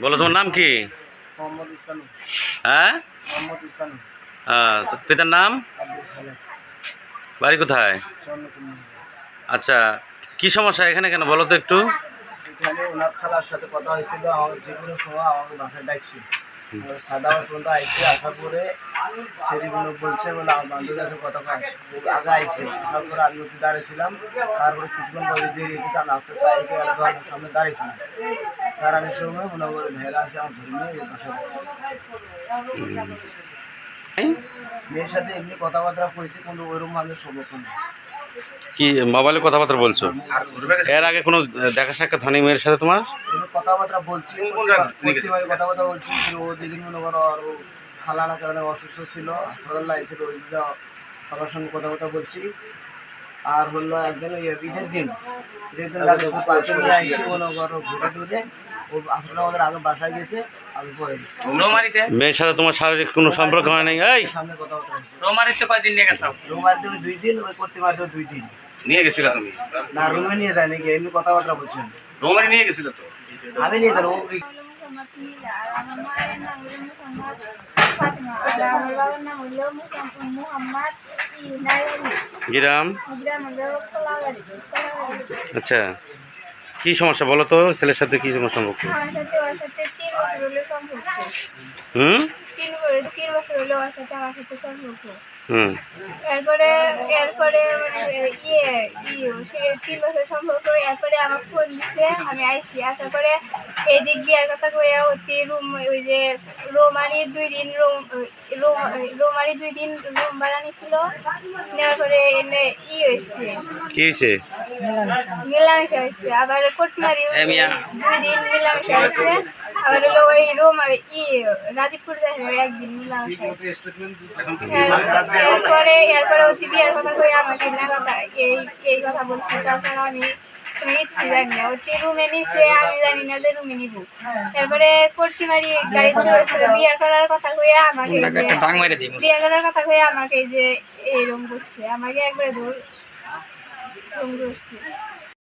বলো তোমার নাম কি? মোহাম্মদ ইসানু। হ্যাঁ, মোহাম্মদ ইসানু। তো পিতার নাম? আব্দুল খালেক। বাড়ি কোথায়? চন্দ্রপুর। আচ্ছা, কি সমস্যা এখানে কেন বলো তো একটু। এখানে ওনার খালার সাথে কথা হয়েছিল, আমাকে যে কোনো সময় আমাকে বাসায় ডাকছি। সাদা পর্যন্ত আইসে, আসার পরে সেরিগুলো বলছে বলে আমার বান্ধবীর সাথে কথা কয় আগে আইসে, আসার পরে আমি ওকে দাঁড়িয়েছিলাম। তারপরে কিছুক্ষণ পরে দেরি হয়েছে, আমি আস্তে আস্তে সামনে দাঁড়িয়েছিলাম। তার আমি সময় মনে করি ভাইরা আসে আমার ধরে নিয়ে বাসায় ডাকছি। মেয়ের সাথে এমনি কথাবার্তা কইছি, কিন্তু ওইরকম মানুষ সম্ভব না। কি মোবাইলে কথাবার্তা বলছো? এর আগে কোনো দেখা সাক্ষাৎ হয়নি মেয়ের সাথে তোমার? কথাবার্তা বলছি, কথাবার্তা বলছি। ও যেদিন মনে করো আরো খালা না কারণে অসুস্থ ছিল, হাসপাতালে আইছিল, ওই দিন সবার সঙ্গে কথাবার্তা বলছি। আর হলো একজন ঈদের দিন পার্কে নিয়ে আইসি, মনে করো ঘুরে টুরে ও আসলে আমাদের আগে বাসায় গেছে, আমি পরে গেছি। মেয়ের সাথে তোমার শারীরিক কোনো সম্পর্ক হয় নাই? এই সামনে কথাবার্তা হয়েছে। রোমারিতে কয়দিন নিয়ে গেছো? রোমারিতে 2 দিন, ওই করতে পারতো 2 দিন নিয়ে গেছিল তুমি? না, রুমে নিয়ে যায় নাকি, এমনি কথাবার্তা বলছেন। রোমারি নিয়ে গেছিল তো? আমি নিয়ে যাবো। গ্রাম। আচ্ছা, কি সমস্যা বলো তো, ছেলের সাথে কি তোমার সম্পর্ক? হুম 3 বছর হলো ওর সাথে আমার সাথে সম্পর্ক। হুম এরপরে এরপরে মানে সে 3 বছর সম্পর্ক। এরপরে আমার ফোন দিচ্ছে, আমি আইসি। আসার পরে এদিক বিয়ার কথা কইয়া অতি রুম, ওই যে রোমারি 2 দিন রোমারি 2 দিন রুম ভাড়া নিছিল। নেওয়ার পরে এনে হয়েছে, কি হয়েছে? মিলামেশা হয়েছে। আবার কোটমারি 2 দিন মিলামেশা হয়েছে। আবার হলো ওই রাজীবপুর যায় একদিন মিলামেশা হয়েছে। এরপরে অতি বিয়ার কথা কই আমাকে না কথা এই কথা বলছি। তাছাড়া আমি কোনো কিছু জানি না। অতি রুমে নিচ্ছে, আমি জানি না যে রুমে নিব। এরপরে কর্তিমারি গাড়ি বিয়ে করার কথা কইয়া আমাকে বিয়ে করার কথা কইয়া আমাকে যে এইরকম করছে, আমাকে একবারে ধর করছে।